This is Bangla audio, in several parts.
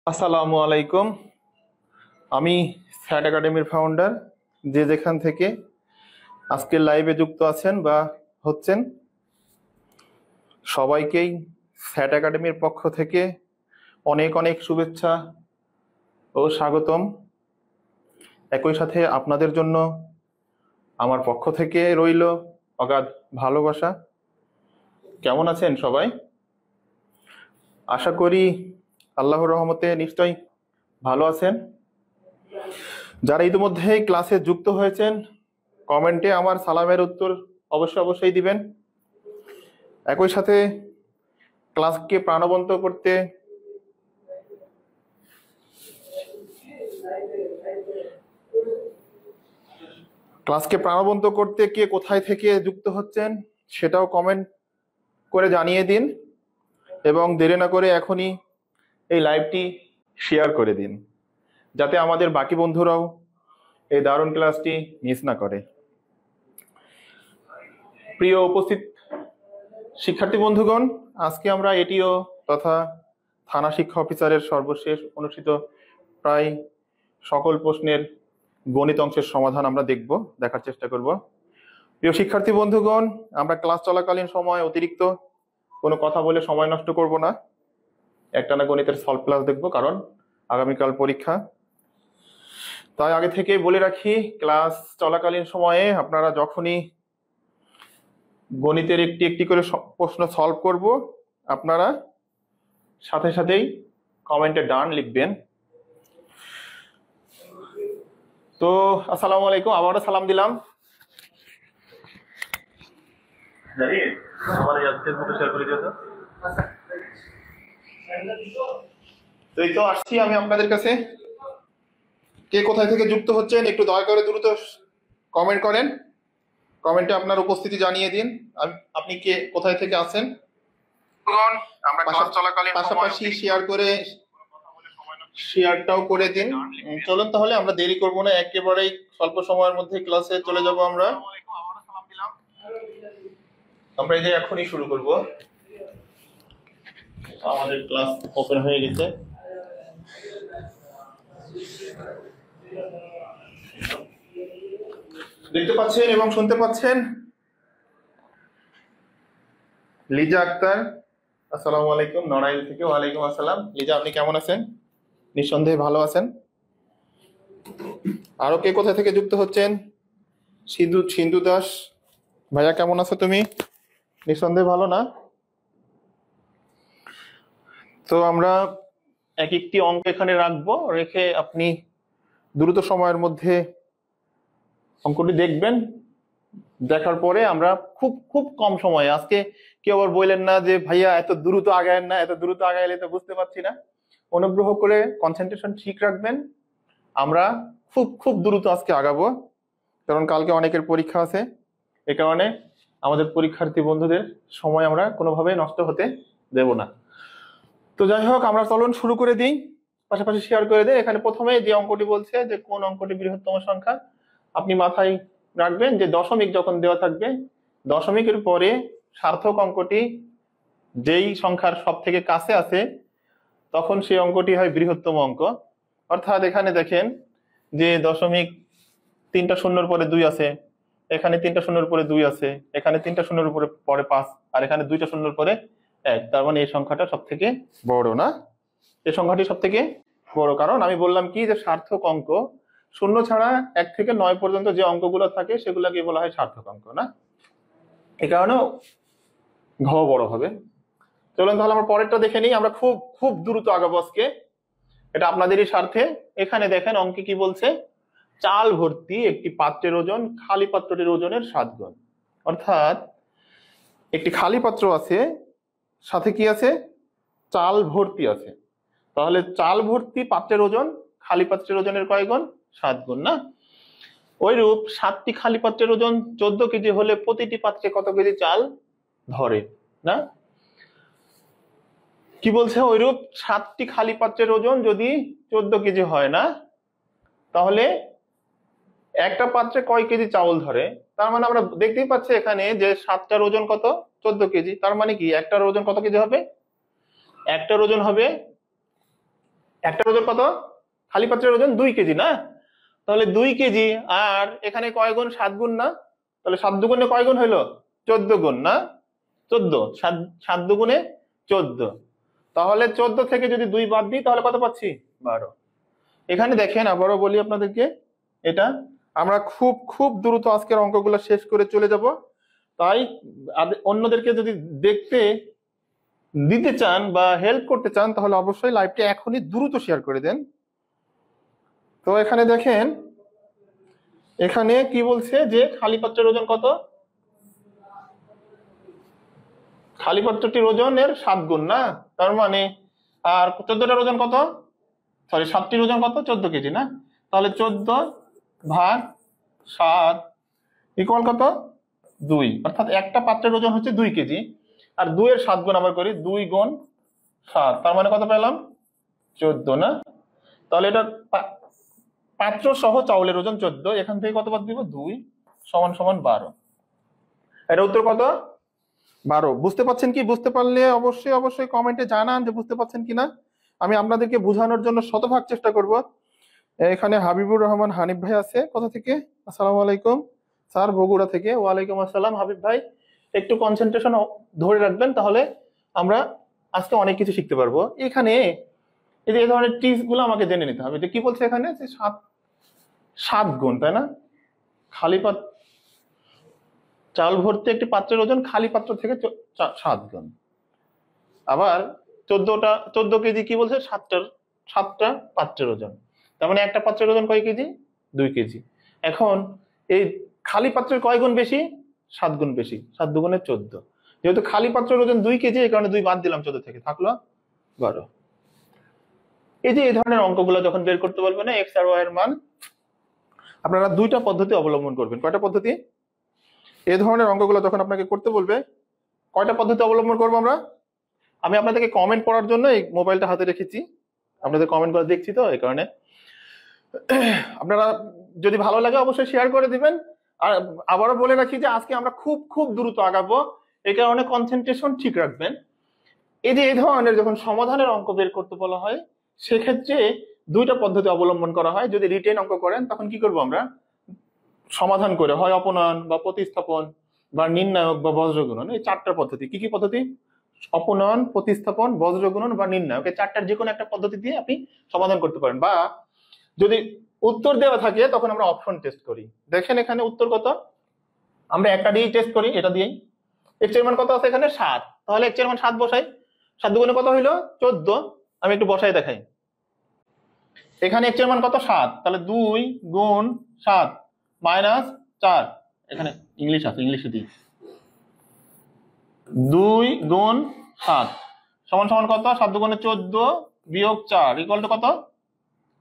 আসসালামু আলাইকুম। আমি ফ্যাট একাডেমির ফাউন্ডার। যে যেখান থেকে আজকের লাইভে যুক্ত আছেন বা হচ্ছেন, সবাইকেই ফ্যাট একাডেমির পক্ষ থেকে অনেক অনেক শুভেচ্ছা ও স্বাগতম। একই সাথে আপনাদের জন্য আমার পক্ষ থেকে রইল অগাধ ভালোবাসা। কেমন আছেন সবাই? আশা করি আল্লাহর রহমতে নিশ্চয়ই ভালো আছেন। যারা ইতিমধ্যে ক্লাসে যুক্ত হয়েছেন, কমেন্টে আমার সালামের উত্তর অবশ্যই দিবেন। একই সাথে ক্লাসকে প্রাণবন্ত করতে কে কোথায় থেকে যুক্ত হচ্ছেন সেটাও কমেন্ট করে জানিয়ে দিন, এবং দেরি না করে এখনই এই লাইভটি শেয়ার করে দিন, যাতে আমাদের বাকি বন্ধুরাও এই দারুণ ক্লাসটি মিস না করে। প্রিয় উপস্থিত শিক্ষার্থী বন্ধুগণ, আজকে আমরা এটিও তথা থানা শিক্ষা অফিসারের সর্বশেষ অনুষ্ঠিত প্রায় সকল প্রশ্নের গণিত অংশের সমাধান আমরা দেখার চেষ্টা করব। প্রিয় শিক্ষার্থী বন্ধুগণ, আমরা ক্লাস চলাকালীন সময় অতিরিক্ত কোনো কথা বলে সময় নষ্ট করব না। একটানা গণিতের সলভ ক্লাস দেখব, কারণ আগামীকাল পরীক্ষা। তাই আগে থেকে বলে রাখি, ক্লাস চলাকালীন সময়ে আপনারা যখনই গণিতের একটি একটি করে প্রশ্ন সলভ করব, আপনারা সাথে সাথেই কমেন্টে ডান লিখবেন। তো আসসালামু আলাইকুম, আবারও সালাম দিলাম। তো এই তো আসছি আমি আপনাদের কাছে। কে কোথায় থেকে যুক্ত হচ্ছেন একটু দয়া করে দ্রুত কমেন্ট করেন। কমেন্টে আপনার উপস্থিতি জানিয়ে দিন, আপনি কে কোথায় থেকে আছেন। পাশাপাশি শেয়ারটাও করে দিন। চলুন তাহলে আমরা দেরি করব না, একেবারেই স্বল্প সময়ের মধ্যে ক্লাসে চলে যাব। আমরা এই যে এখনই শুরু করব। আমাদের ক্লাস ওপেন হয়ে গেছে। দেখতে পাচ্ছেন এবং শুনতে পাচ্ছেন? লিজা আক্তার, আসসালামু আলাইকুম। নড়াইল থেকে ওয়ালাইকুম আসসালাম। লিজা, আপনি কেমন আছেন? নিঃসন্দেহে ভালো আছেন। আরো কে কোথা থেকে যুক্ত হচ্ছেন? সিন্ধু দাস, ভাইয়া কেমন আছো তুমি? নিঃসন্দেহে ভালো না? তো আমরা এক একটি অঙ্ক এখানে রাখবো, রেখে আপনি দ্রুত সময়ের মধ্যে অঙ্কটি দেখবেন। দেখার পরে আমরা খুব খুব কম সময়ে, আজকে কেউ আবার বললেন না যে ভাইয়া এত দ্রুত আগায়েন না, এত দ্রুত আগাইলে তো বুঝতে পারছি না। অনুগ্রহ করে কনসেন্ট্রেশন ঠিক রাখবেন। আমরা খুব খুব দ্রুত আজকে আগাবো, কারণ কালকে অনেকের পরীক্ষা আছে। এ কারণে আমাদের পরীক্ষার্থী বন্ধুদের সময় আমরা কোনোভাবে নষ্ট হতে দেব না। তো যাই হোক, আমরা চলুন শুরু করে দিই, পাশাপাশি শেয়ার করে দিই। এখানে প্রথমে যে অঙ্কটি বলছে যে কোন অঙ্কটি বৃহত্তম সংখ্যা, আপনি মাথায় রাখবেন যে দশমিক যখন দেওয়া থাকবে, দশমিকের পরে সার্থক অঙ্কটি যেই সংখ্যার সব থেকে কাছে আছে, তখন সেই অঙ্কটি হয় বৃহত্তম অঙ্ক। অর্থাৎ এখানে দেখেন যে দশমিক, তিনটা শূন্যর পরে 2 আছে, এখানে তিনটা শূন্যর পরে 2 আছে, এখানে তিনটা শূন্যর উপরে পরে 5, আর এখানে দুইটা শূন্যর পরে 1। তার মানে এই সংখ্যাটা সব থেকে বড় না? এই সংখ্যাটি সব থেকে বড়, কারণ আমি বললাম কি যে সার্থক অঙ্ক শূন্য ছাড়া 1 থেকে 9 পর্যন্ত যে অঙ্কগুলো থাকে সেগুলোকে বলা হয় সার্থক অঙ্ক, না? এই কারণে ঘ বড় হবে। চলুন তাহলে আমরা পরেরটা দেখে নিই। আমরা খুব খুব দ্রুত আগাবো আজকে, এটা আপনাদেরই স্বার্থে। এখানে দেখেন অঙ্কে কি বলছে, চাল ভর্তি একটি পাত্রের ওজন খালি পাত্রটির ওজনের 7 গুণ। অর্থাৎ একটি খালি পাত্র আছে, সাথে কি আছে? চাল ভর্তি আছে। তাহলে চাল ভর্তি পাত্রের ওজন খালি পাত্রের ওজনের কয় গুণ? 7 গুণ, না? ওইরূপ 7টি খালি পাত্রের ওজন 14 কেজি হলে প্রতিটি পাত্রে কত কেজি চাল ধরে, না? কি বলছে? ওইরূপ 7টি খালি পাত্রের ওজন যদি 14 কেজি হয়, না, তাহলে একটা পাত্রে কয় কেজি চাউল ধরে? তার মানে আমরা দেখতেই পাচ্ছি এখানে যে 7টার ওজন কত? 14 কেজি। তার মানে কি একটার ওজন কত কেজি হবে? একটার ওজন হবে একটা ওজন কত, খালি পাত্রের ওজন 2 কেজি না, তাহলে 2 কেজি। আর এখানে কয় গুণ, 7 গুণ না, তাহলে 7 দুগুণে কয় গুণ হইলো, 14 গুণ না, 14, 7 দুগুণে 14। তাহলে 14 থেকে যদি 2 বাদ দিই তাহলে কত পাচ্ছি, 12। এখানে দেখেন আবারও বলি আপনাদেরকে, এটা আমরা খুব খুব দ্রুত আজকের অঙ্কগুলো শেষ করে চলে যাব। তাই অন্যদেরকে যদি দেখতে দিতে চান বা হেল্প করতে চান তাহলে অবশ্যই লাইভটা এখনই দ্রুত শেয়ার করে দেন। তো এখানে দেখেন, এখানে কি বলছে যে খালি পাত্রের ওজন কত, খালি পাত্রটির ওজনের 7 গুণ না, তার মানে আর 14টার ওজন কত, সরি 7টির ওজন কত, 14 কেজি না, তাহলে 14/7 ইকুয়াল কত, 2। অর্থাৎ একটা পাত্রের ওজন হচ্ছে 2 কেজি, আর 2-এর 7 গুণ আবার করি, 2 গুণ 7, তার মানে কত পেলাম, 14 না। তাহলে এটা পাত্র সহ চাউলের ওজন 14, এখান থেকে কত বাদ দিব, 2 = 12। এটা উত্তর কত, 12। বুঝতে পারছেন কি? বুঝতে পারলে অবশ্যই অবশ্যই কমেন্টে জানান যে বুঝতে পারছেন কিনা। আমি আপনাদেরকে বোঝানোর জন্য শতভাগ চেষ্টা করব। এখানে হাবিবুর রহমান হানিফ ভাই আছে, কোথা থেকে, আসসালামু আলাইকুম স্যার, বগুড়া থেকে। ওয়ালাইকুম আসসালাম হাবিব ভাই, একটু কনসেন্ট্রেশন ধরে রাখবেন, তাহলে আমরা আজকে অনেক কিছু শিখতে পারবো। এখানে এই যে এই ধরনের টিপস গুলো আমাকে জেনে নিতে হবে। যে কি বলছে এখানে, যে 7 গুণ, তাই না, খালি পাত্র, চাল ভর্তি একটি পাত্রের ওজন খালি পাত্র থেকে 7 গুণ। আবার 14 কেজি কি বলছে, সাতটা পাত্রের ওজন, তার মানে একটা পাত্রের ওজন কয় কেজি, 2 কেজি। এখন এই খালি পাত্রের কয় গুণ বেশি, 7 গুণ বেশি, 7 দুগুণে 14। যেহেতু খালি পাত্রের ওজন 2 কেজি, এই কারণে 2 বাদ দিলাম, 14 থেকে থাকলো 12। এই যে এই ধরনের অঙ্কগুলো যখন বের করতে বলবে না, এক্স আর ওয়াই এর মান, আপনারা 2টা পদ্ধতি অবলম্বন করবেন। কয়টা পদ্ধতি? এই ধরনের অঙ্কগুলো যখন আপনাকে করতে বলবে, কয়টা পদ্ধতি অবলম্বন করবো আমরা? আমি আপনাদেরকে কমেন্ট পড়ার জন্য এই মোবাইলটা হাতে রেখেছি, আপনাদের কমেন্ট গুলো দেখছি, তো এই কারণে আপনারা যদি ভালো লাগে অবশ্যই শেয়ার করে দিবেন। আর আবারও বলে রাখি যে আজকে আমরা খুব খুব দ্রুত আগাবো, এই কারণে কনসেন্ট্রেশন ঠিক রাখবেন। এই যে এই ধরনের যখন সমাধানের অঙ্ক বের করতে বলা হয়, সেক্ষেত্রে 2টা পদ্ধতি অবলম্বন করা হয়। যদি রিটেন অঙ্ক করেন তখন কি করব আমরা, সমাধান করে হয় অপনয়ন বা প্রতিস্থাপন বা নির্ণায়ক বা বজ্রগুণন, এই 4টা পদ্ধতি। কি কি পদ্ধতি? অপনয়ন, প্রতিস্থাপন, বজ্রগুণন বা নির্ণায়ক, এই 4টার যে কোনো একটা পদ্ধতি দিয়ে আপনি সমাধান করতে পারেন। বা যদি উত্তর দেওয়া থাকে তখন আমরা অপশন টেস্ট করি। দেখেন এখানে উত্তর কত, আমরা একটা দিয়েই টেস্ট করি, এটা দিয়েই। এক্স এর মান কত আছে এখানে, 7, তাহলে এক্স এর মান 7 বসাই, 7 দুগুণে কত হইলো, 14। আমি একটু বসাই দেখাই, এখানে এক্স এর মান কত, 7, তাহলে 2 গুণ 7 -4, এখানে ইংলিশ আছে, ইংলিশে দিই, 2 গুণ 7 সমান সমান কত, 7 দুগুণে 14 বিয়োগ 4 ইকুয়াল টু কত,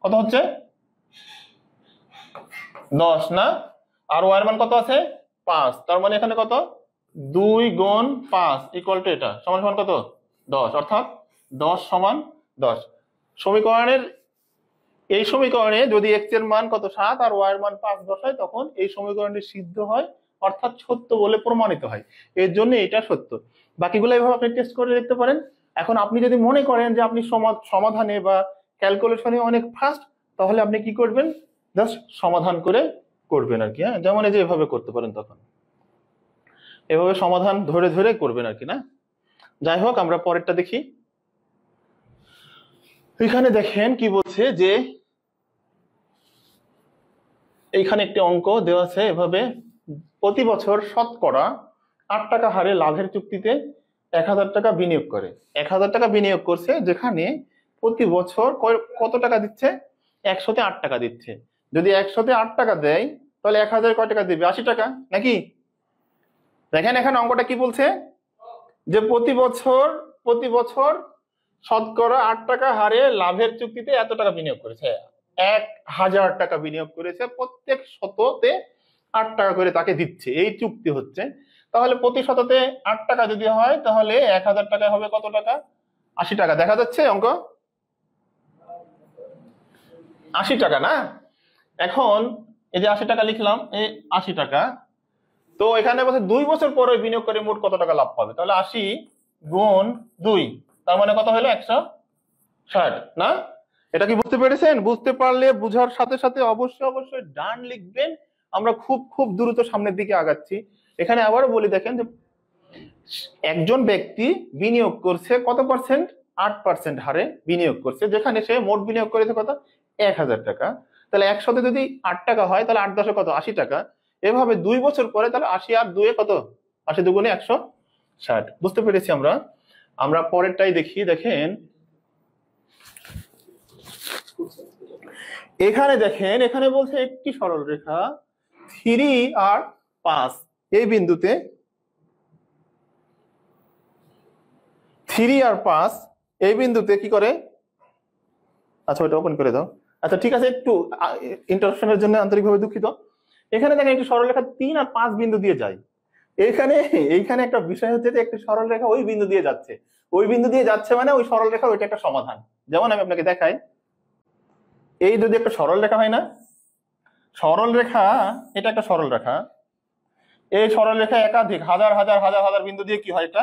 কত হচ্ছে, 10 না। আর ওয়াই এর মান কত আছে, 5, তার মানে এখানে কত, 2 গুণ 5 ইকুয়াল টু এটা সমান সমান কত, 10, অর্থাৎ 10 = 10। সমীকরণের এই সমীকরণে যদি এক্স এর মান কত, 7, আর ওয়াই এর মান 5 বসায়, তখন এই সমীকরণটি সিদ্ধ হয়, অর্থাৎ সত্য বলে প্রমাণিত হয়। এর জন্য এটা সত্য। বাকিগুলো এইভাবে আপনি টেস্ট করে দেখতে পারেন। এখন আপনি যদি মনে করেন যে আপনি সমাধানে বা ক্যালকুলেশনে অনেক ফাস্ট, তাহলে আপনি কি করবেন, জাস্ট সমাধান করে করবেন আর কি। হ্যাঁ, যেমন এই যে এভাবে করতে পারেন, তখন এভাবে সমাধান ধরে ধরে করবেন আর কি না। যাই হোক, আমরা পরেরটা দেখি। এখানে দেখেন কি বলছে, যে এইখানে একটি অঙ্ক দেওয়া আছে এভাবে, প্রতি বছর শতকরা 8 টাকা হারে লাভের চুক্তিতে 1000 টাকা বিনিয়োগ করে। 1000 টাকা বিনিয়োগ করছে, যেখানে প্রতি বছর কত টাকা দিচ্ছে, 108 টাকা দিচ্ছে। যদি 108 টাকা দেয় তাহলে 1000 কয় টাকা দিবে, 80 টাকা নাকি। দেখেন এখানে অঙ্কটা কি বলছে, যে প্রতি বছর শতকরা 8 টাকা হারে লাভের চুক্তিতে এত টাকা বিনিয়োগ করেছে, 1000 টাকা বিনিয়োগ করেছে, প্রত্যেক শততে 8 টাকা করে তাকে দিচ্ছে, এই চুক্তি হচ্ছে। তাহলে প্রতি শততে 8 টাকা যদি হয়, তাহলে 1000 টাকা হবে কত টাকা, 80 টাকা। দেখা যাচ্ছে অঙ্ক, 80 টাকা না। এখন এই যে 80 টাকা লিখলাম, এই 80 টাকা। তো এখানে বলছে 2 বছর পরে বিনিয়োগ করে মোট কত টাকা লাভ পাবে, তাহলে 80 গুণ 2, তার মানে কত হলো, 160 না। এটা কি বুঝতে পেরেছেন? বুঝতে পারলে বুঝার সাথে সাথে অবশ্যই অবশ্যই ডান লিখবেন। আমরা খুব খুব দ্রুত সামনের দিকে আগাচ্ছি। এখানে আবারও বলি, দেখেন যে একজন ব্যক্তি বিনিয়োগ করছে কত পার্সেন্ট, 8% হারে বিনিয়োগ করছে, যেখানে সে মোট বিনিয়োগ করেছে কত, 1000 টাকা। তাহলে 100 যদি 8 টাকা হয়, তাহলে 8 10 কত, 80 টাকা। এভাবে 2 বছর পরে তাহলে 80 আর 2 কত, 80 দুগুণে 160। বুঝতে পেরেছি আমরা। আমরা পরেরটাই দেখি। দেখেন এখানে, দেখেন এখানে বলছে একটি সরল রেখা 3 আর 5 এই বিন্দুতে, 3 আর 5 এই বিন্দুতে কি করে, আচ্ছা ওটা ওপেন করে দাও। আচ্ছা ঠিক আছে, একটু ইন্টারাপশনের জন্য আন্তরিকভাবে দুঃখিত। এখানে দেখেন একটি সরলরেখা 3 আর 5 বিন্দু দিয়ে যায়। এইখানে একটা বিষয় হচ্ছে যে একটি সরলরেখা ওই বিন্দু দিয়ে যাচ্ছে, ওই বিন্দু দিয়ে যাচ্ছে মানে ওই সরলরেখা ওইটা একটা সমাধান। যেমন আমি আপনাকে দেখাই, এই যদি একটা সরলরেখা হয় না, সরলরেখা, এটা একটা সরলরেখা, এই সরলরেখা একাধিক হাজার হাজার হাজার হাজার বিন্দু দিয়ে কি হয়, এটা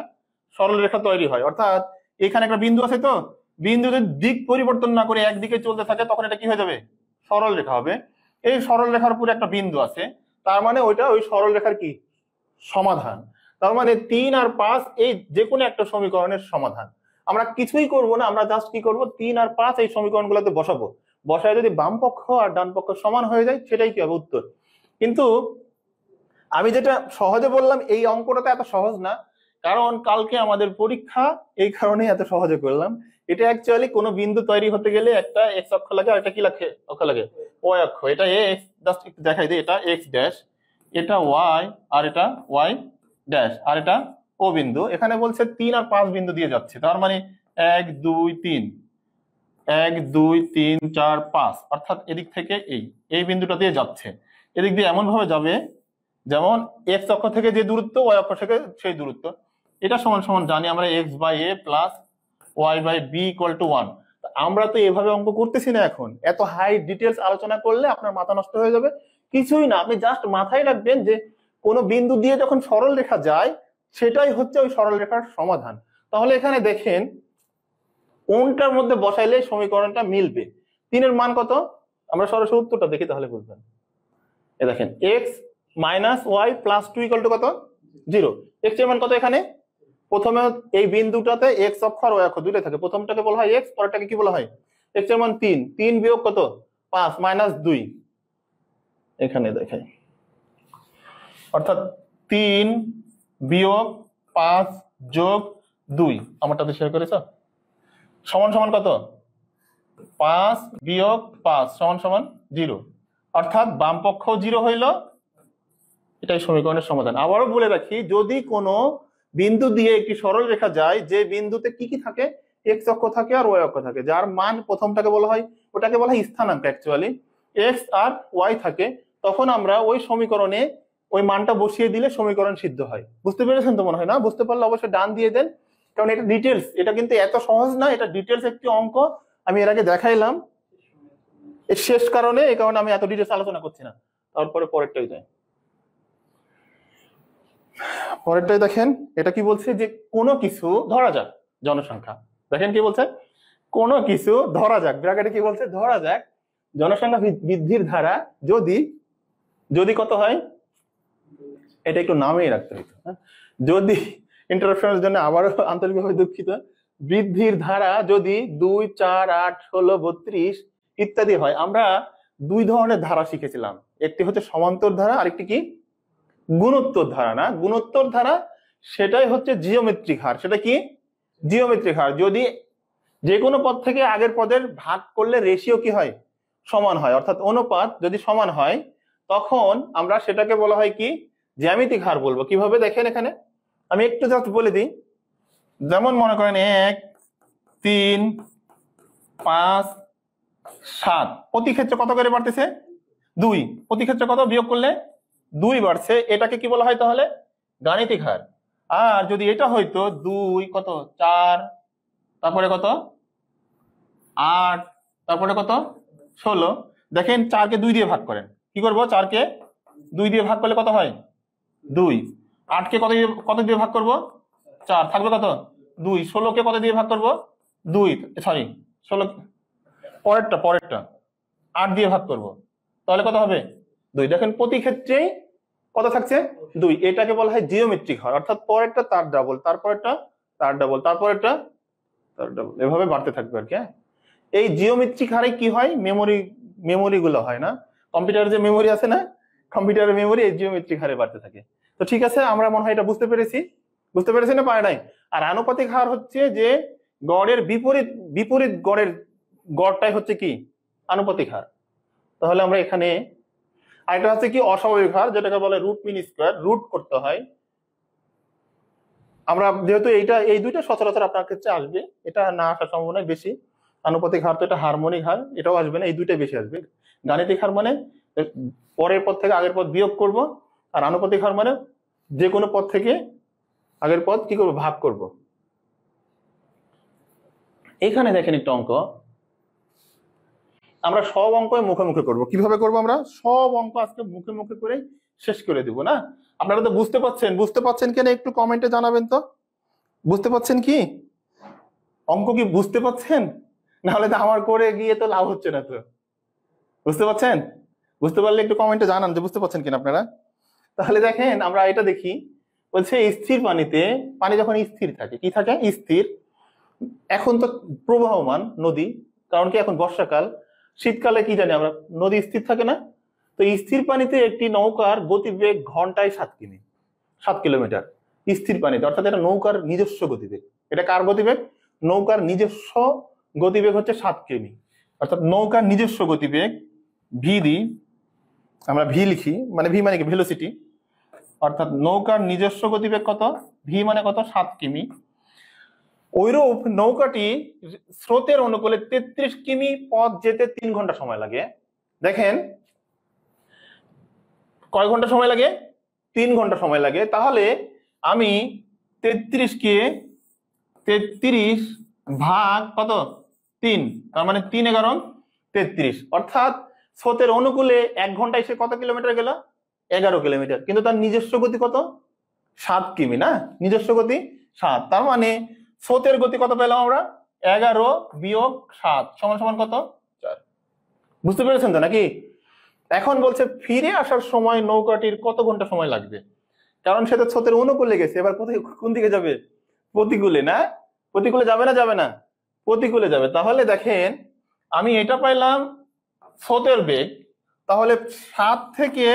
সরলরেখা তৈরি হয়। অর্থাৎ এখানে একটা বিন্দু আছে, তো বিন্দু যদি দিক পরিবর্তন না করে একদিকে চলতে থাকে তখন এটা কি হয়ে যাবে, সরলরেখা হবে। এই সরলরেখার উপরে একটা বিন্দু আছে, তার মানে ওইটা ওই সরলরেখার কি সমাধান। তার মানে 3 আর 5 এই যে কোনো একটা সমীকরণের সমাধান। আমরা কিছুই করব না, আমরা জাস্ট কি করব, 3 আর 5 এই সমীকরণগুলোতে বসাবো। বসায় যদি বাম পক্ষ আর ডান পক্ষ সমান হয়ে যায় সেটাই কি হবে, উত্তর। কিন্তু আমি যেটা সহজে বললাম, এই অঙ্কটা এত সহজ না, কারণ কালকে আমাদের পরীক্ষা, এই কারণে এত সহজে করলাম। এটা অ্যাকচুয়ালি কোনো বিন্দু তৈরি হতে গেলে একটা এক্স অক্ষ লাগে আর একটা কি লাগে, অক্ষ লাগে, ওয়াই অক্ষ। এটা এক্স, জাস্ট একটু দেখাই দিই, এটা এক্স ড্যাশ, এটা ওয়াই, আর এটা ওয়াই ড্যাশ, আর এটা ও বিন্দু। এখানে বলছে 3 আর 5 বিন্দু দিয়ে যাচ্ছে, তার মানে 1 2 3, 1 2 3 4 5, অর্থাৎ এদিক থেকে এই বিন্দুটা দিয়ে যাচ্ছে। এদিক দিয়ে এমন ভাবে যাবে যেমন এক্স অক্ষ থেকে যে দূরত্ব, ওয়াই অক্ষ থেকে সেই দূরত্ব। এটা সমান সমান জানি আমরা x by a plus y by b equal to 1। আমরা তো এভাবে অঙ্ক করতেছি না এখন, এত হাই ডিটেলস আলোচনা করলে আপনার মাথা নষ্ট হয়ে যাবে। কিছুই না, আপনি জাস্ট মাথায় রাখবেন যে কোনো বিন্দু দিয়ে যখন সরল রেখা যায় সেটাই হচ্ছে ওই সরল রেখার সমাধান। তাহলে এখানে দেখেন কোনটার মধ্যে বসাইলে সমীকরণটা মিলবে। 3 এর মান কত, আমরা সরাসরি উত্তরটা দেখি তাহলে বুঝবেন। এ দেখেন x minus y plus 2 equal to কত, 0। এক্স এর মান কত, এখানে প্রথমে এই বিন্দুটাতে এক্স অক্ষ আর ওয়াই অক্ষ দুইটাই থাকে, প্রথমটাকে বলা হয় এক্স, পরেরটাকে কি বলা হয়, এক্স এর মান 3, 3 বিয়োগ কত 5 মাইনাস 2, এখানে দেখাই, অর্থাৎ 3 বিয়োগ 5 যোগ 2, আমারটাতে শেয়ার করেছ, সমান সমান কত, 5 বিয়োগ 5 সমান সমান 0, অর্থাৎ বাম পক্ষ 0 হইল। এটাই সমীকরণের সমাধান। আবারও বলে রাখি, যদি কোনো বিন্দু দিয়ে একটি সরল রেখা যায়, যে বিন্দুতে কি কি থাকে, এক্স অক্ষ থাকে আর ওয়াই অক্ষ থাকে, যার মান প্রথমটাকে বলা হয়, ওটাকে বলা হয় স্থানাঙ্ক, অ্যাকচুয়ালি এক্স আর ওয়াই থাকে, তখন আমরা ওই সমীকরণে ওই মানটা বসিয়ে দিলে সমীকরণ সিদ্ধ হয়। বুঝতে পেরেছেন তো মনে হয়? না বুঝতে পারলে অবশ্যই ডান দিয়ে দেন, কারণ এটা ডিটেলস, এটা কিন্তু এত সহজ না, এটা ডিটেলস একটি অঙ্ক। আমি এর আগে দেখাইলাম, এর শেষ কারণে, এই কারণে আমি এত ডিটেলস আলোচনা করছি না। তারপরে পরেরটাই যায়, পরেরটাই দেখেন, এটা কি বলছে যে কোনো কিছু ধরা যাক, জনসংখ্যা, দেখেন কি বলছে, কোনো কিছু ধরা যাক, ব্র্যাকেটে কি বলছে, ধরা যাক জনসংখ্যা বৃদ্ধির ধারা যদি, যদি কত হয়, এটা একটু নামেই রাখতে হইতো, যদি, ইন্টারাপশনের জন্য আবারও আন্তরিকভাবে দুঃখিত, বৃদ্ধির ধারা যদি 2 4 8 16 32 ইত্যাদি হয়। আমরা দুই ধরনের ধারা শিখেছিলাম, একটি হচ্ছে সমান্তর ধারা, আরেকটি কি গুণোত্তর ধারা। না, গুণোত্তর ধারা সেটাই হচ্ছে জিওমেট্রিক হার। সেটা কি, জিওমেট্রিক হার। যদি যে কোনো পদ থেকে আগের পদের ভাগ করলে রেশিও কি হয়, সমান হয়, অর্থাৎ অনুপাত যদি সমান হয় তখন আমরা সেটাকে বলা হয় কি, জ্যামিতিক হার বলবো। কিভাবে দেখেন, এখানে আমি একটু জাস্ট বলে দিই। যেমন মনে করেন 1 3 5 7, প্রতি ক্ষেত্রে কত করে বাড়তেছে, 2, প্রতি ক্ষেত্রে কত বিয়োগ করলে 2 বাড়ছে, এটাকে কি বলা হয় তাহলে, গাণিতিক হার। আর যদি এটা হয়তো 2 কত 4, তারপরে কত 8, তারপরে কত 16, দেখেন 4 কে 2 দিয়ে ভাগ করেন, কি করব, 4 কে 2 দিয়ে ভাগ করলে কত হয় 2, 8 কে কত দিয়ে ভাগ করব 4, থাকবে কত 2, 16 কে কত দিয়ে ভাগ করব 2, সরি 16, পরেরটা পরেরটা 8 দিয়ে ভাগ করব, তাহলে কত হবে 2। দেখেন প্রতি ক্ষেত্রেই কত থাকছে 2। এটাকে বলা হয় জিওমেট্রিক হার, অর্থাৎ পরেরটা তার ডাবল, তারপরেরটা তার ডাবল, তারপরেরটা তার ডাবল, এভাবে বাড়তে থাকবে আর কি। হ্যাঁ, এই জিওমেট্রিক হারে কি হয়, মেমোরি গুলো হয় না, কম্পিউটারের যে মেমোরি আছে না, কম্পিউটারের মেমোরি এই জিওমেট্রিক হারে বাড়তে থাকে। তো ঠিক আছে, আমরা মনে হয় এটা বুঝতে পেরেছি না পারে নাই। আর আনুপাতিক হার হচ্ছে যে গড়ের বিপরীত বিপরীত গড়টাই হচ্ছে কি আনুপাতিক হার। তাহলে আমরা এখানে আরেকটা হচ্ছে কি অস্বাভাবিক হার, যেটাকে বলে রুট মিন স্কয়ার, রুট করতে হয়। আমরা যেহেতু এই দুইটা সচরাচর আপনার ক্ষেত্রে আসবে, এটা না আসার সম্ভাবনা বেশি। আনুপাতিক হার তো এটা হারমোনিক হার, এটাও আসবে না, এই দুইটাই বেশি আসবে। গাণিতিক হার মানে পরের পদ থেকে আগের পদ বিয়োগ করব, আর আনুপাতিক হার মানে যে কোনো পদ থেকে আগের পদ কি করব, ভাগ করব। এখানে দেখেন একটা অঙ্ক, আমরা সব অঙ্ক মুখে মুখে করব। কিভাবে করব, আমরা সব অঙ্ক আজকে মুখে মুখে করে শেষ করে দিব না। আপনারা তো বুঝতে পারছেন কিনা একটু কমেন্টে জানাবেন তো, বুঝতে পারছেন কি, অঙ্ক কি বুঝতে পারছেন? নাহলে তো আমার করে গিয়ে তো লাভ হচ্ছে না। তো বুঝতে পারছেন? বুঝতে পারলে একটু কমেন্টে জানান যে বুঝতে পারছেন কিনা আপনারা। তাহলে দেখেন আমরা এটা দেখি, বলছে স্থির পানিতে, পানি যখন স্থির থাকে, কি থাকে স্থির, এখন তো প্রবাহমান নদী, কারণ কি এখন বর্ষাকাল, শীতকালে কি জানি আমরা নদী স্থির থাকে না। তো স্থির পানিতে একটি নৌকার গতিবেগ ঘন্টায় 7 কিলোমিটার স্থির পানিতে, অর্থাৎ এটা নৌকার নিজস্ব গতিবেগ। এটা কার গতিবেগ? নৌকার নিজস্ব গতিবেগ হচ্ছে 7 কিমি, অর্থাৎ নৌকার নিজস্ব গতিবেগ ভি দি, আমরা ভি লিখি, মানে ভি মানে কি ভেলোসিটি, অর্থাৎ নৌকার নিজস্ব গতিবেগ কত, ভি মানে কত 7 কিমি। ওইরূপ নৌকাটি স্রোতের অনুকূলে 33 কিমি পথ যেতে 3 ঘন্টা সময় লাগে। দেখেন কয় ঘন্টা সময় লাগে, 3 ঘন্টা সময় লাগে। তাহলে আমি 33 ভাগ কত 3, তার মানে 3 11 33, অর্থাৎ স্রোতের অনুকূলে 1 ঘন্টায় সে কত কিলোমিটার গেল, 11 কিলোমিটার। কিন্তু তার নিজস্ব গতি কত, 7 কিমি না, নিজস্ব গতি 7। তার মানে স্রোতের গতি কত পেলাম আমরা, 11 বিয়োগ 7 সমান সমান কত 4। বুঝতে পেরেছেন তো নাকি? এখন বলছে ফিরে আসার সময় নৌকাটির কত ঘন্টা সময় লাগবে, কারণ সে তো স্রোতের অনুকূলে গেছে, এবার কোথায় কোন দিকে যাবে, প্রতিকূলে না, প্রতিকূলে যাবে না প্রতিকূলে যাবে। তাহলে দেখেন আমি এটা পাইলাম স্রোতের বেগ, তাহলে 7 থেকে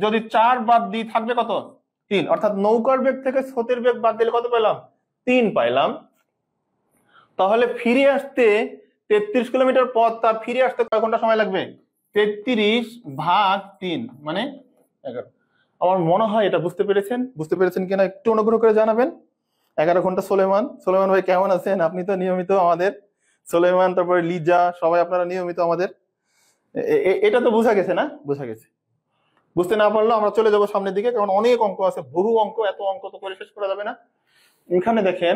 যদি 4 বাদ দিই থাকবে কত 3, অর্থাৎ নৌকার বেগ থেকে স্রোতের বেগ বাদ দিলে কত পেলাম 3 পাইলাম। তাহলে ফিরে আসতে 33 কিলোমিটার পথ, তার ফিরে আসতে কয় ঘন্টা সময় লাগবে, 33 ভাগ 3 মানে 11। আমার মনে হয় এটা বুঝতে পেরেছেন কিনা একটু অনুগ্রহ করে জানাবেন। 11 ঘন্টা। সোলেমান ভাই কেমন আছেন? আপনি তো নিয়মিত আমাদের, সোলেমান তারপরে লিজা সবাই আপনারা নিয়মিত আমাদের। এটা তো বোঝা গেছে না? বোঝা গেছে। বুঝতে না পারলেও আমরা চলে যাবো সামনের দিকে, কারণ অনেক অঙ্ক আছে, বহু অঙ্ক, এত অঙ্ক তো করে শেষ করা যাবে না। এখানে দেখেন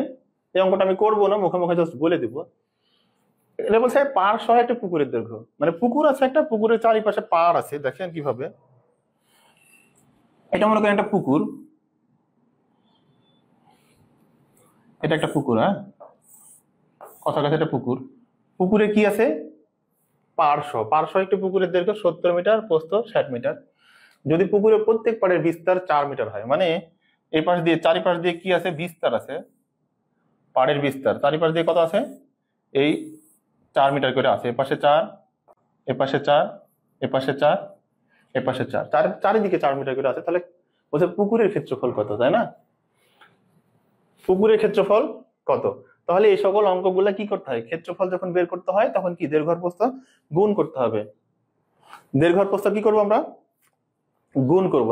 এই অঙ্কটা আমি করবো না, মুখে মুখে জাস্ট বলে দিব। এটা বলছে পাড় সহ একটা পুকুরের দৈর্ঘ্য, মানে পুকুর আছে একটা, পুকুরের চারিপাশে পাড় আছে। দেখেন কিভাবে, এটা মনে করেন একটা পুকুর, এটা একটা পুকুর, হ্যাঁ কথা কথা, এটা পুকুর। পুকুরে কি আছে, পাড় সহ একটা পুকুরের দৈর্ঘ্য 70 মিটার, প্রস্থ 60 মিটার। যদি পুকুরের প্রত্যেক পাড়ের বিস্তার 4 মিটার হয়, মানে এই পাশ দিয়ে চারিপাশ দিয়ে কি আছে, বিস্তার আছে, পাড়ের বিস্তার চারিপাশ দিয়ে কত আছে, এই 4 মিটার করে আছে। এপাশে 4, এপাশে 4, এপাশে 4, এপাশে 4, চারিদিকে 4 মিটার করে আছে। তাহলে বলছে পুকুরের ক্ষেত্রফল কত, তাই না? পুকুরের ক্ষেত্রফল কত? তাহলে এই সকল অঙ্কগুলা কি করতে হয়, ক্ষেত্রফল যখন বের করতে হয় তখন কি দৈর্ঘ্য প্রস্থ গুণ করতে হবে। দৈর্ঘ্য প্রস্থ কি করবো আমরা, গুণ করব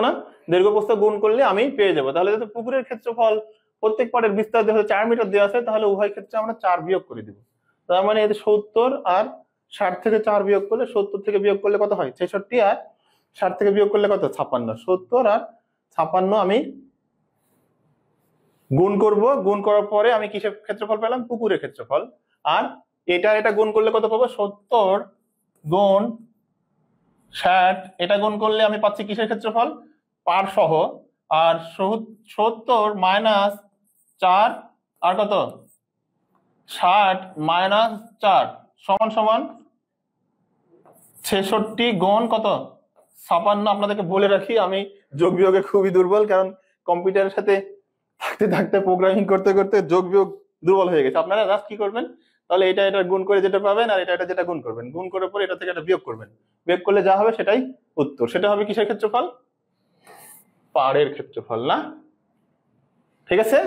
না, দৈর্ঘ্য প্রস্থ গুণ করলে আমি পেয়ে যাবো। তাহলে যদি পুকুরের ক্ষেত্রফল প্রত্যেক পাড়ের বিস্তার দেওয়া 4 মিটার দেওয়া আছে, তাহলে উভয় ক্ষেত্রে আমরা 4 বিয়োগ করে দিব। তার মানে এতে 70 আর 60 থেকে 4 বিয়োগ করলে, 70 থেকে বিয়োগ করলে কত হয় 66, আর 60 থেকে বিয়োগ করলে কত 56। 70 আর 56 আমি গুণ করব, গুণ করার পরে আমি কিসের ক্ষেত্রফল পেলাম, পুকুরের ক্ষেত্রফল। আর এটা গুণ করলে কত পাবো, 70 গুণ 60, এটা গুণ করলে আমি পাচ্ছি কিসের ক্ষেত্রফল, পাড় সহ। আর 70 মাইনাস 4 আর কত 60 - 4 সমান সমান 66 গুণ কত 56। আপনাদেরকে বলে রাখি আমি যোগ বিয়োগে খুবই দুর্বল, কারণ কম্পিউটারের সাথে থাকতে থাকতে প্রোগ্রামিং করতে করতে যোগ বিয়োগ দুর্বল হয়ে গেছে। আপনারা জাস্ট কি করবেন, তাহলে এটা গুণ করে যেটা পাবেন আর এটা যেটা গুণ করবেন, গুণ করার পরে এটা থেকে এটা বিয়োগ করবেন, বিয়োগ করলে যা হবে সেটাই উত্তর। সেটা হবে কিসের ক্ষেত্রফল? পাড়ের ক্ষেত্রফল না? ঠিক আছে,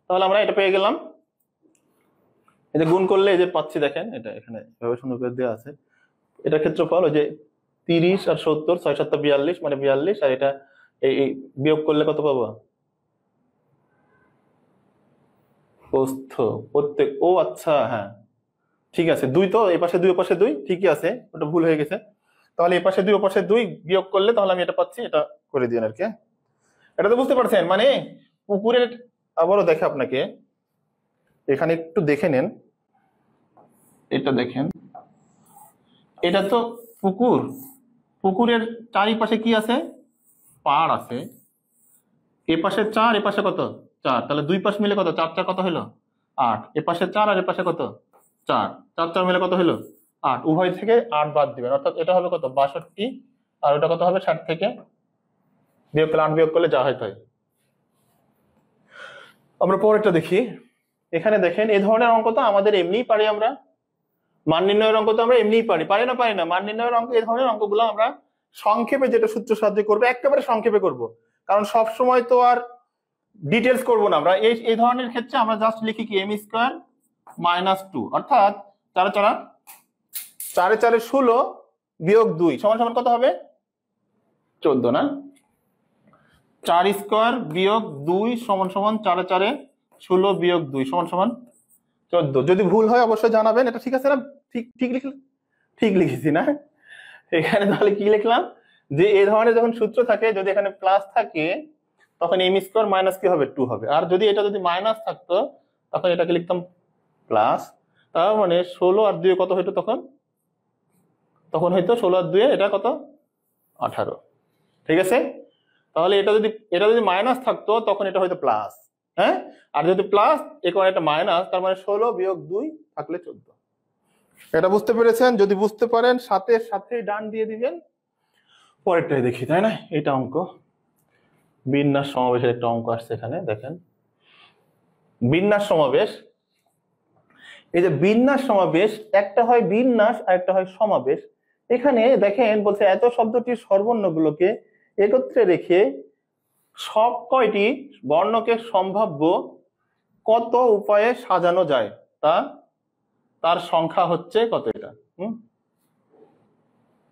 তাহলে আমরা এটা পেয়ে গেলাম। এই যে গুণ করলে এই যে পাচ্ছি, দেখেন এটা এখানে এভাবে সুন্দর করে দেওয়া আছে। এটা ক্ষেত্রফল ওই যে 30 আর 70, 6 7 42 মানে 42, আর এটা এই বিয়োগ করলে কত পাবো? প্রস্থ প্রত্যেক, ও আচ্ছা হ্যাঁ ঠিক আছে, 2 তো এই পাশে 2 ও পাশে 2 ঠিকই আছে, ওটা ভুল হয়ে গেছে। তাহলে এই পাশে 2 ও পাশে 2 বিয়োগ করলে তাহলে আমি এটা পাচ্ছি, এটা করে দিন আর কি। এটা তো বুঝতে পারছেন, মানে পুকুরের, আবারও দেখে আপনাকে এখানে একটু দেখে নেন, এটা দেখেন, এটা তো পুকুর, পুকুরের চারিপাশে কি আছে? পাড় আছে। এ পাশে 4, এ পাশে কত? 4, তাহলে দুই পাশ মিলে কত? 4 4 কত হলো? 8। এ পাশে 4 আর এ পাশে কত? 4, 4 4 মিলে কত হলো? 8। উভয় থেকে 8 বাদ দিবেন, অর্থাৎ এটা হবে কত? 62, আর ওটা কত হবে? 60 থেকে বিয়োগ করলে 8 বিয়োগ করলে যা হয় তাই। আমরা পরেরটা দেখি। এখানে দেখেন এই ধরনের অঙ্ক তো আমাদের এমনিই পারি, আমরা মান নির্ণয়ের অঙ্ক তো আমরা এমনিই পারি, পারি না? মান নির্ণয়ের অঙ্ক, এই ধরনের অঙ্কগুলো আমরা সংক্ষেপে যেটা সূত্র সাহায্যে করবো, একেবারে সংক্ষেপে করব, কারণ সব সময় তো আর ডিটেলস করবো না আমরা। এই ধরনের ক্ষেত্রে আমরা জাস্ট লিখি কি m² - 2, অর্থাৎ 4 4 4 4 16 বিয়োগ 2 সমান সমান কত হবে? 14 না? 4² বিয়োগ 2 সমান সমান 4 4 16 বিয়োগ 2 সমান সমান 14। যদি ভুল হয় অবশ্যই জানাবেন। এটা ঠিক আছে না? ঠিক ঠিক লিখলাম? ঠিক লিখেছি না? এখানে তাহলে কি লিখলাম, যে এই ধরনের যখন সূত্র থাকে, যদি এখানে প্লাস থাকে তখন m² মাইনাস কি হবে? 2 হবে, আর যদি এটা যদি মাইনাস থাকতো তখন এটাকে লিখতাম প্লাস। তার মানে 16 আর 2 কত হইতো তখন? তখন হয়তো 16 আর 2 এটা কত? 18। ঠিক আছে, তাহলে এটা যদি মাইনাস থাকতো তখন এটা হয়তো প্লাস, হ্যাঁ, আর যদি প্লাস এখন এটা মাইনাস, তার মানে 16 বিয়োগ 2 থাকলে 14। এটা বুঝতে পেরেছেন? যদি বুঝতে পারেন সাথে সাথে ডান দিয়ে দিবেন। পরেরটাই দেখি, তাই না? এটা অঙ্ক, বিন্যাস সমাবেশের একটা অঙ্ক আসছে এখানে, দেখেন বিন্যাস সমাবেশ। এই যে বিন্যাস সমাবেশ, একটা হয় বিন্যাস আর একটা হয় সমাবেশ। এখানে দেখেন বলছে এত শব্দটির স্বরবর্ণগুলোকে একত্রে রেখে সব কয়টি বর্ণকে সম্ভাব্য কত উপায়ে সাজানো যায় তার সংখ্যা হচ্ছে কত? এটা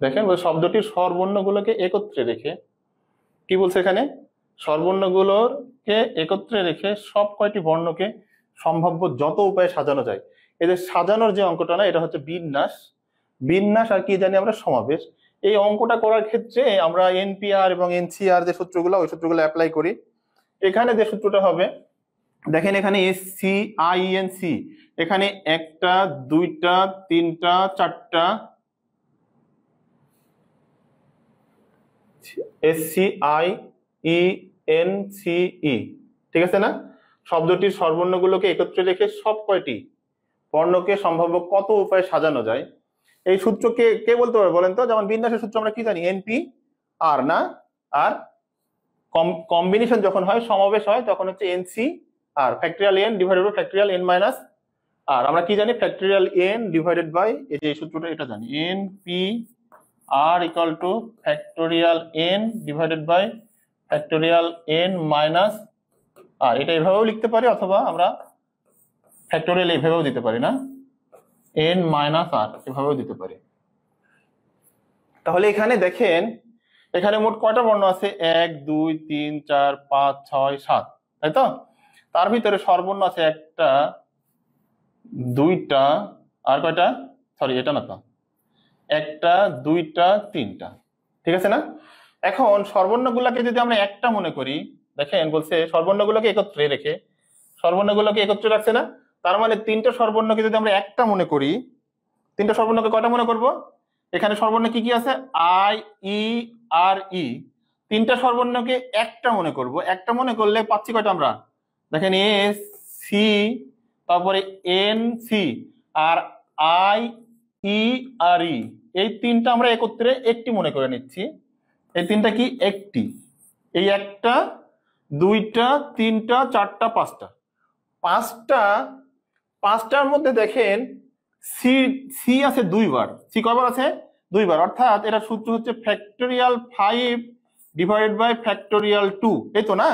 দেখেন শব্দটির স্বরবর্ণগুলোকে একত্রে রেখে, কি বলছে এখানে? স্বরবর্ণগুলোকে একত্রে রেখে সব কয়টি বর্ণকে সম্ভাব্য যত উপায়ে সাজানো যায়। এদের সাজানোর যে অঙ্কটা না, এটা হচ্ছে বিন্যাস। বিন্যাস আর কি জানি আমরা? সমাবেশ। এই অঙ্কটা করার ক্ষেত্রে আমরা এনপিআর এবং এনসিআর যে সূত্রগুলো, ওই সূত্রগুলো অ্যাপ্লাই করি। এখানে যে সূত্রটা হবে, দেখেন এখানে SCIENC, এখানে 1টা 2টা 3টা 4টা SCIENCE, ঠিক আছে না? শব্দটির স্বরবর্ণগুলোকে একত্রে রেখে সব কয়টি বর্ণকে সম্ভাব্য কত উপায়ে সাজানো যায়। এই সূত্রকে কে বলতে পারবে বলেন তো? যেমন বিন্যাসের সূত্র আমরা কি জানি? NP আর না, আর কম্বিনেশন যখন হয়, সমাবেশ হয়, তখন হচ্ছে NC আর factorial n divided by factorial n minus r. আমরা কি জানি? ফ্যাক্টরিয়াল n ডিভাইডেড বাই, এই সূত্রটা এটা জানি, NP r equal to factorial n divided by factorial n minus r. এটা এভাবেও লিখতে পারি, অথবা আমরা ফ্যাক্টোরিয়াল এভাবেও দিতে পারি, না? n মাইনাস r এভাবেও দিতে পারি। তাহলে এখানে দেখেন, এখানে মোট কয়টা বর্ণ আছে? 1 2 3 4 5 6 7, তাই তো? তার ভিতরে স্বরবর্ণ আছে 1টা 2টা আর কয়টা? সরি, এটা না তো, 1টা 2টা 3টা, ঠিক আছে না? এখন স্বরবর্ণগুলোকে যদি আমরা একটা মনে করি, দেখেন বলছে স্বরবর্ণগুলোকে একত্রে রেখে, স্বরবর্ণগুলোকে একত্রে রাখছে না? তার মানে 3টা স্বরবর্ণকে যদি আমরা একটা মনে করি, 3টা স্বরবর্ণকে কয়টা মনে করব? এখানে স্বরবর্ণ কি কি আছে? I E R E, 3টা স্বরবর্ণকে একটা মনে করব। একটা মনে করলে পাচ্ছি কয়টা আমরা? দেখেন SC তারপরে N C R I E R E, এই তিনটা আমরা একত্রে একটি মনে করে নিচ্ছি। এই তিনটা কি একটি, এই একটা দুইটা তিনটা চারটা পাঁচটা, পাঁচটার মধ্যে দেখেন সি সি আছে দুইবার, সি কয়বার আছে দুইবার, অর্থাৎ এটা সূত্র হচ্ছে ফ্যাক্টোরিয়াল 5 ডিভাইডেড বাই ফ্যাক্টোরিয়াল 2, এই তো না।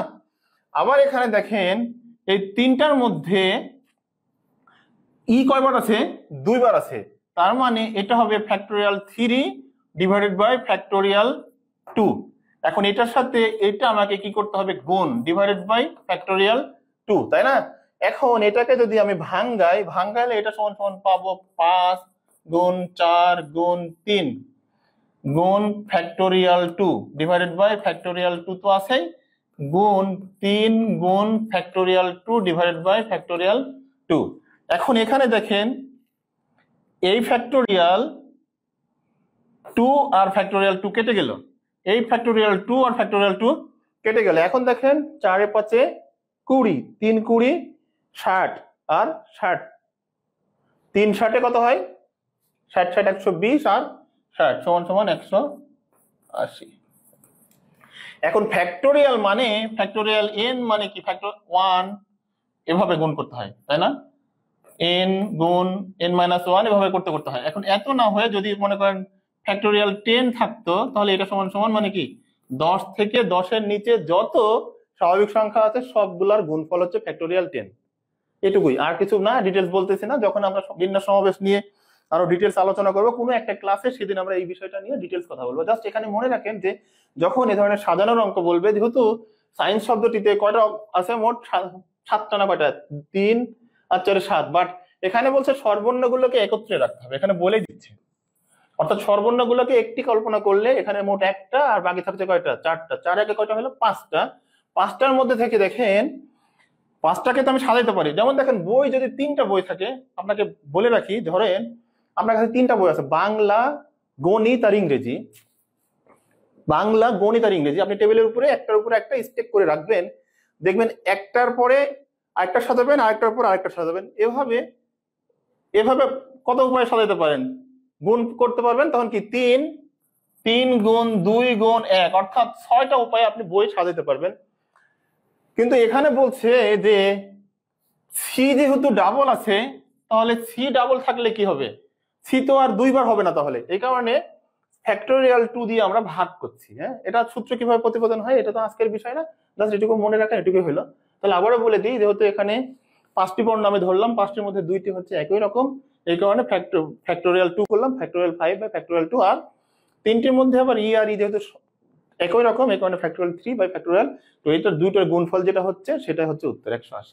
আবার এখানে দেখেন এই তিনটার মধ্যে ই কয়বার আছে দুইবার আছে, তার মানে এটা হবে ফ্যাক্টোরিয়াল 3 ডিভাইডেড বাই ফ্যাক্টোরিয়াল 2। এখন এটার সাথে এটা আমাকে কি করতে হবে গুণ, ডিভাইডেড বাই ফ্যাক্টোরিয়াল 2, তাই না। এখন এটাকে যদি আমি ভাঙ্গাইলে এটা সমান সমান পাবো 5 গুণ 4 গুণ 3 গুণ ফ্যাক্টোরিয়াল 2 ডিভাইডেড বাই ফ্যাক্টোরিয়াল 2 তো আছেই, গুণ 3 গুণ ফ্যাক্টোরিয়াল 2 ডিভাইডেড বাই ফ্যাক্টোরিয়াল 2। এখন এখানে দেখেন এই ফ্যাক্টোরিয়াল 2 আর ফ্যাক্টোরিয়াল 2 কেটে গেল, এই ফ্যাক্টোরিয়াল 2 আর ফ্যাক্টোরিয়াল 2 কেটে গেল। এখন দেখেন 4 এ 5 এ 20, 3 20 60 আর 60, 3 60 কত হয় 60 60 120 আর 60 সমান সমান 180। এখন ফ্যাক্টোরিয়াল মানে ফ্যাক্টোরিয়াল n মানে কি ফ্যাক্টর 1 এভাবে গুণ করতে হয়, তাই না, n গুণ n মাইনাস 1 এভাবে করতে করতে হয়। এখন এত না হয়ে যদি মনে করেন ফ্যাক্টোরিয়াল 10 থাকতো, তাহলে এটা সমান সমান মানে কি 10 থেকে 10 এর নিচে যত স্বাভাবিক সংখ্যা আছে সবগুলার গুণফল হচ্ছে ফ্যাক্টোরিয়াল 10, এটুকুই, আর কিছু না। ডিটেলস বলতেছি না, যখন আমরা বিন্যাস সমাবেশ নিয়ে আরো ডিটেলস আলোচনা করবো কোনো একটা ক্লাসে, সেদিন আমরা এই বিষয়টা নিয়ে ডিটেলস কথা বলবো। জাস্ট এখানে মনে রাখেন যে যখন এই ধরনের সাজানোর অঙ্ক বলবে, যেহেতু সায়েন্স শব্দটিতে কয়টা আছে মোট 7টা না কয়টা, 3 আর 4 7, বাট এখানে বলছে স্বরবর্ণগুলোকে একত্রে রাখতে হবে, এখানে বলেই দিচ্ছে। অর্থাৎ স্বরবর্ণগুলোকে একটি কল্পনা করলে এখানে মোট একটা আর বাকি থাকছে কয়টা 4টা, 4 একে কয়টা হলো 5টা, 5টার মধ্যে থেকে দেখেন 5টাকে তো আমি সাজাইতে পারি। যেমন দেখেন বই যদি 3টা বই থাকে, আপনাকে বলে রাখি, ধরেন আপনার কাছে 3টা বই আছে, বাংলা গণিত আর ইংরেজি, বাংলা গণিত আর ইংরেজি, আপনি টেবিলের উপরে একটার উপরে একটা স্টেক করে রাখবেন, দেখবেন একটার পরে আরেকটা সাজাবেন, আরেকটার পর আরেকটা সাজাবেন, এভাবে এভাবে কত উপায় সাজাতে পারেন, গুণ করতে পারবেন। তখন কি 3 গুণ 2 গুণ 1, অর্থাৎ 6টা উপায়ে আপনি বই সাজাতে পারবেন। কিন্তু এখানে বলছে যে সি যেহেতু ডাবল আছে, তাহলে সি ডাবল থাকলে কি হবে, সি তো আর দুইবার হবে না, তাহলে এই কারণে ফ্যাক্টোরিয়াল 2 দিয়ে আমরা ভাগ করছি। হ্যাঁ, এটা সূত্র কিভাবে প্রতিপাদন হয় এটা তো আজকের বিষয় না, জাস্ট এটুকু মনে রাখা, এটুকুই হলো। তাহলে আবারও বলে দিই, যেহেতু এখানে 5টি পণ্য আমি ধরলাম, 5টির মধ্যে 2টি হচ্ছে একই রকম, এই কারণে ফ্যাক্টোরিয়াল 2 করলাম, ফ্যাক্টোরিয়াল 5 বাই ফ্যাক্টোরিয়াল 2, আর 3টির মধ্যে আবার ই আর ই যেহেতু একই রকম, এই কারণে ফ্যাক্টোরিয়াল 3 বাই ফ্যাক্টোরিয়াল 2। এটা দুইটার গুণফল যেটা হচ্ছে সেটা হচ্ছে উত্তর 180।